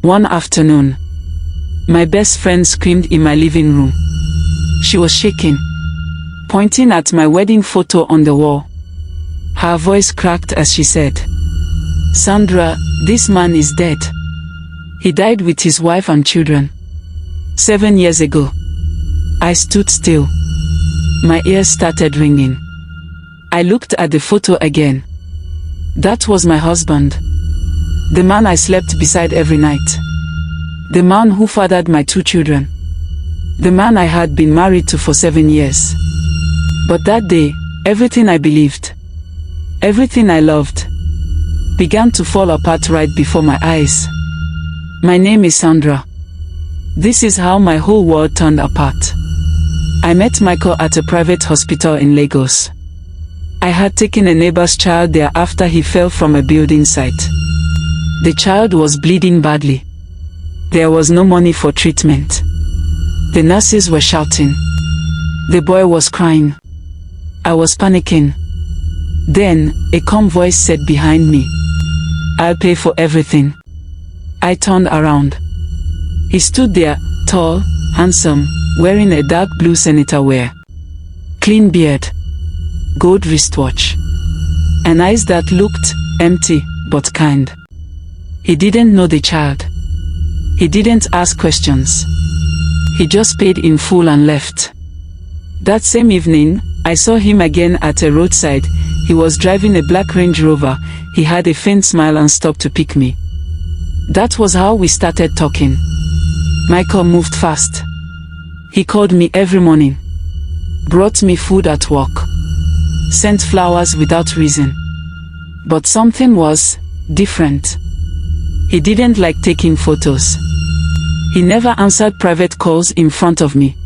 One afternoon, my best friend screamed in my living room. She was shaking, pointing at my wedding photo on the wall. Her voice cracked as she said, "Sandra, this man is dead. He died with his wife and children 7 years ago." I stood still. My ears started ringing. I looked at the photo again. That was my husband. The man I slept beside every night. The man who fathered my 2 children. The man I had been married to for 7 years. But that day, everything I believed, everything I loved, began to fall apart right before my eyes. My name is Sandra. This is how my whole world turned apart. I met Michael at a private hospital in Lagos. I had taken a neighbor's child there after he fell from a building site. The child was bleeding badly. There was no money for treatment. The nurses were shouting. The boy was crying. I was panicking. Then, a calm voice said behind me, "I'll pay for everything." I turned around. He stood there, tall, handsome, wearing a dark blue senator wear, clean beard, gold wristwatch, and eyes that looked empty but kind. He didn't know the child. He didn't ask questions. He just paid in full and left. That same evening, I saw him again at a roadside. He was driving a black Range Rover. He had a faint smile and stopped to pick me. That was how we started talking. Michael moved fast. He called me every morning, brought me food at work, sent flowers without reason. But something was different. He didn't like taking photos. He never answered private calls in front of me.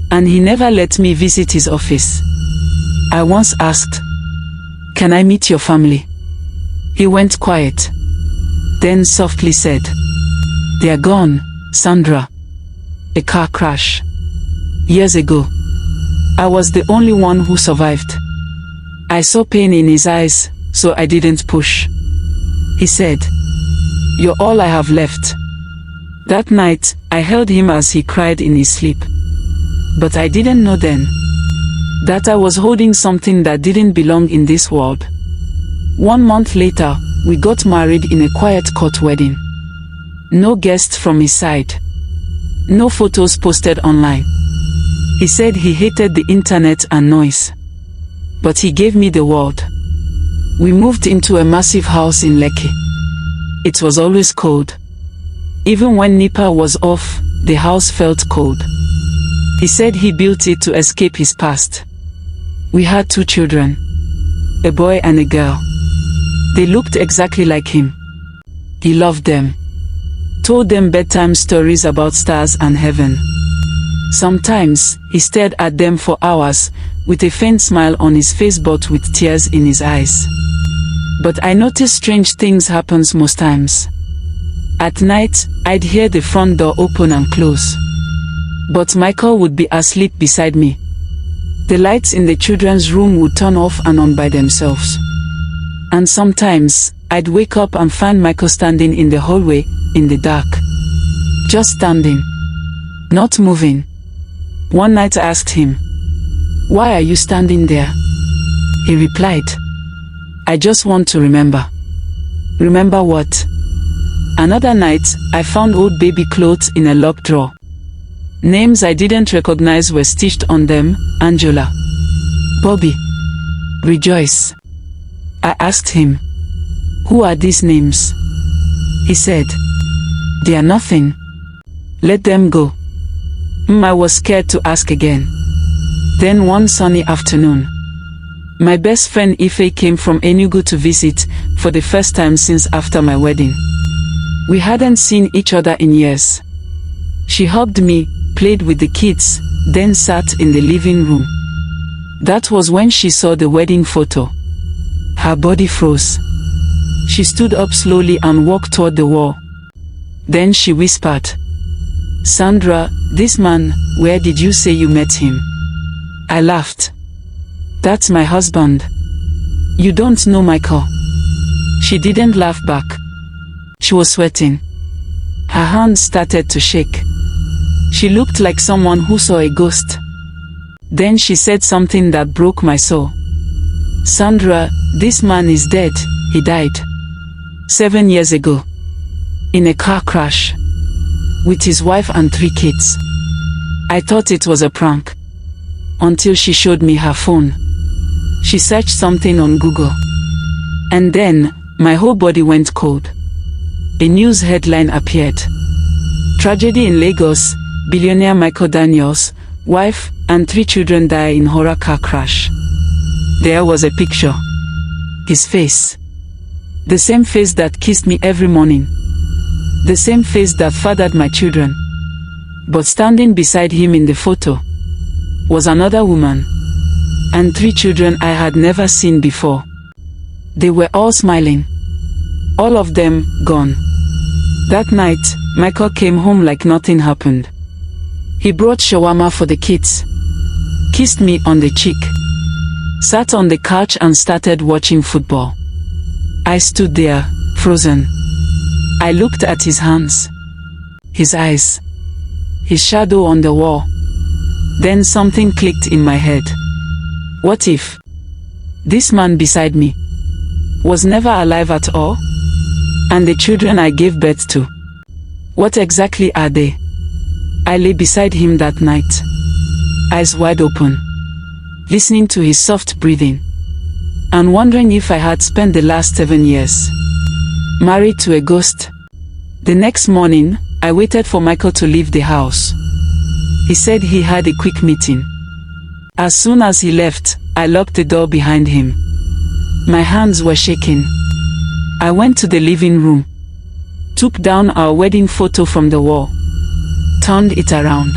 And he never let me visit his office. I once asked, "Can I meet your family?" He went quiet. Then softly said, "They are gone, Sandra. A car crash. Years ago. I was the only one who survived." I saw pain in his eyes, so I didn't push. He said, "You're all I have left." That night, I held him as he cried in his sleep. But I didn't know then that I was holding something that didn't belong in this world. 1 month later, we got married in a quiet court wedding. No guests from his side. No photos posted online. He said he hated the internet and noise. But he gave me the world. We moved into a massive house in Lekki. It was always cold. Even when NEPA was off, the house felt cold. He said he built it to escape his past. We had 2 children, a boy and a girl. They looked exactly like him. He loved them. Told them bedtime stories about stars and heaven. Sometimes, he stared at them for hours, with a faint smile on his face but with tears in his eyes. But I noticed strange things happens most times. At night, I'd hear the front door open and close. But Michael would be asleep beside me. The lights in the children's room would turn off and on by themselves. And sometimes, I'd wake up and find Michael standing in the hallway, in the dark. Just standing. Not moving. One night I asked him, "Why are you standing there?" He replied, "I just want to remember." Remember what? Another night, I found old baby clothes in a locked drawer. Names I didn't recognize were stitched on them: Angela, Bobby, Rejoice. I asked him, "Who are these names?" He said, "They are nothing. Let them go." I was scared to ask again. Then one sunny afternoon, my best friend Ife came from Enugu to visit, for the first time since after my wedding. We hadn't seen each other in years. She hugged me, played with the kids, then sat in the living room. That was when she saw the wedding photo. Her body froze. She stood up slowly and walked toward the wall. Then she whispered, "Sandra, this man, where did you say you met him?" I laughed. "That's my husband. You don't know Michael." She didn't laugh back. She was sweating. Her hands started to shake. She looked like someone who saw a ghost. Then she said something that broke my soul. "Sandra, this man is dead. He died 7 years ago. In a car crash. With his wife and 3 kids." I thought it was a prank. Until she showed me her phone. She searched something on Google. And then, my whole body went cold. A news headline appeared. "Tragedy in Lagos, billionaire Michael Daniels, wife, and 3 children die in horror car crash." There was a picture. His face. The same face that kissed me every morning. The same face that fathered my children. But standing beside him in the photo was another woman. And 3 children I had never seen before. They were all smiling. All of them gone. That night, Michael came home like nothing happened. He brought shawarma for the kids. Kissed me on the cheek. Sat on the couch and started watching football. I stood there, frozen. I looked at his hands. His eyes. His shadow on the wall. Then something clicked in my head. What if this man beside me was never alive at all? And the children I gave birth to, what exactly are they? I lay beside him that night, eyes wide open, listening to his soft breathing, and wondering if I had spent the last 7 years married to a ghost. The next morning, I waited for Michael to leave the house. He said he had a quick meeting. As soon as he left, I locked the door behind him. My hands were shaking. I went to the living room, took down our wedding photo from the wall, turned it around.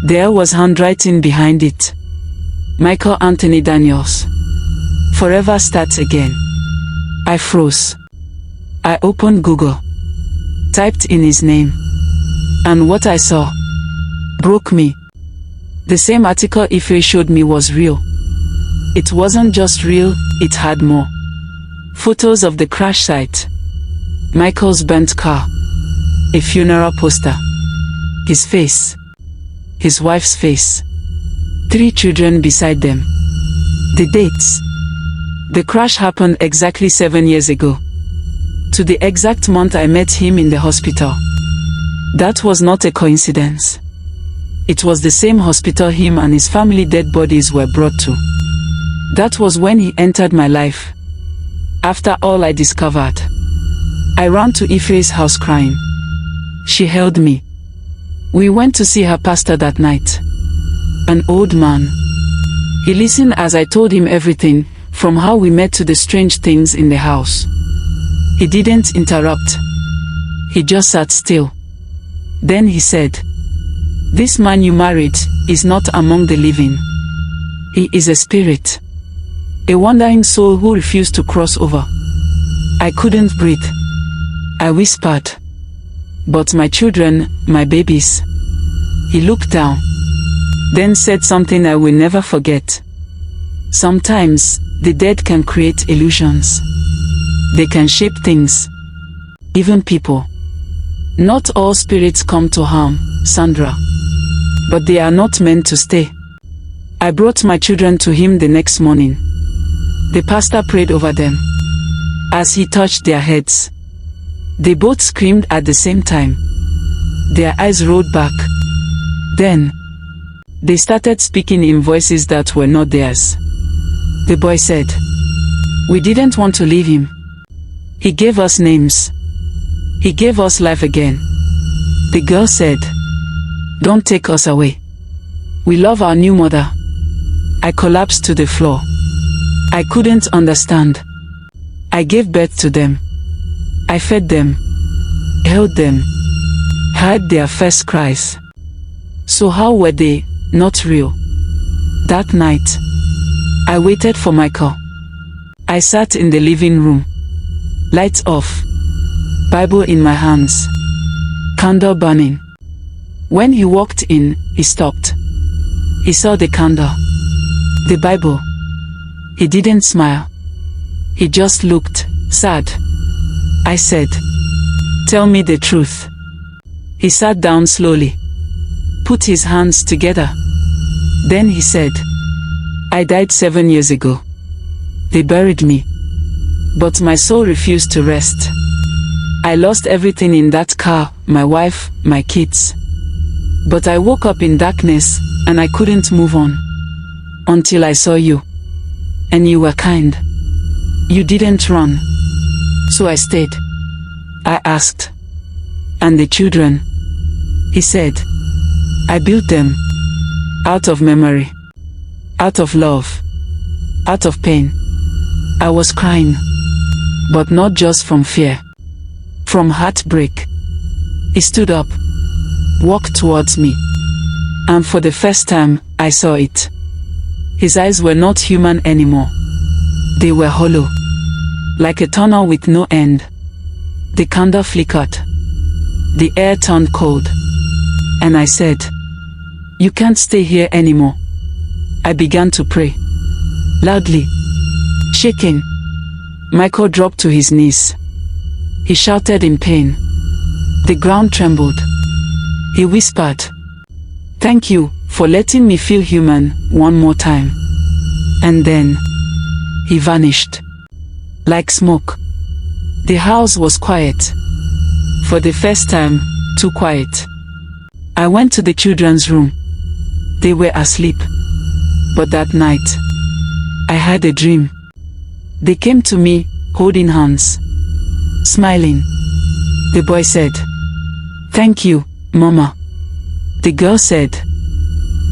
There was handwriting behind it. Michael Anthony Daniels. Forever starts again. I froze. I opened Google, typed in his name, and what I saw broke me. The same article Ife showed me was real. It wasn't just real, it had more. Photos of the crash site, Michael's burnt car, a funeral poster, his face, his wife's face, 3 children beside them. The dates. The crash happened exactly 7 years ago. To the exact month I met him in the hospital. That was not a coincidence. It was the same hospital him and his family dead bodies were brought to. That was when he entered my life. After all I discovered, I ran to Ife's house crying. She held me. We went to see her pastor that night. An old man. He listened as I told him everything, from how we met to the strange things in the house. He didn't interrupt. He just sat still. Then he said, "This man you married is not among the living. He is a spirit. A wandering soul who refused to cross over." I couldn't breathe. I whispered, "But my children, my babies." He looked down, then said something I will never forget. "Sometimes, the dead can create illusions. They can shape things, even people. Not all spirits come to harm, Sandra. But they are not meant to stay." I brought my children to him the next morning. The pastor prayed over them. As he touched their heads, they both screamed at the same time. Their eyes rolled back. Then, they started speaking in voices that were not theirs. The boy said, "We didn't want to leave him. He gave us names. He gave us life again." The girl said, "Don't take us away. We love our new mother." I collapsed to the floor. I couldn't understand. I gave birth to them. I fed them, held them, heard their first cries. So how were they not real? That night, I waited for Michael. I sat in the living room, lights off, Bible in my hands, candle burning. When he walked in, he stopped. He saw the candle, the Bible. He didn't smile. He just looked sad. I said, "Tell me the truth. He sat down slowly, put his hands together. Then he said, I died 7 years ago. They buried me, but my soul refused to rest. I lost everything in that car, my wife, my kids. But I woke up in darkness, and I couldn't move on. Until I saw you. And you were kind. You didn't run. So I stayed. I asked. And the children? He said, I built them. Out of memory. Out of love. Out of pain. I was crying. But not just from fear. From heartbreak. He stood up. Walked towards me. And for the first time, I saw it. His eyes were not human anymore. They were hollow. Like a tunnel with no end. The candle flickered. The air turned cold. And I said, you can't stay here anymore. I began to pray. Loudly. Shaking. Michael dropped to his knees. He shouted in pain. The ground trembled. He whispered, thank you for letting me feel human one more time. And then, he vanished. Like smoke. The house was quiet. For the first time, too quiet. I went to the children's room. They were asleep. But that night, I had a dream. They came to me, holding hands. Smiling. The boy said, thank you, Mama. The girl said,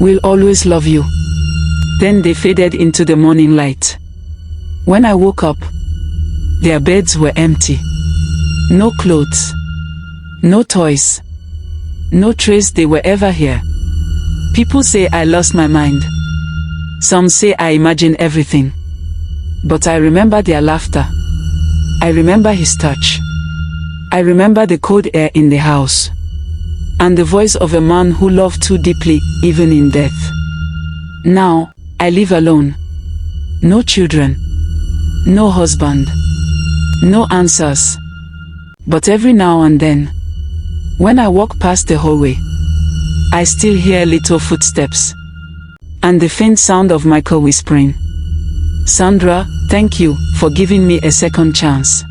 we'll always love you. Then they faded into the morning light. When I woke up, their beds were empty. No clothes. No toys. No trace they were ever here. People say I lost my mind. Some say I imagine everything. But I remember their laughter. I remember his touch. I remember the cold air in the house. And the voice of a man who loved too deeply, even in death. Now, I live alone. No children. No husband. No answers. But every now and then, when I walk past the hallway, I still hear little footsteps. And the faint sound of Michael whispering, Sandra, thank you for giving me a second chance.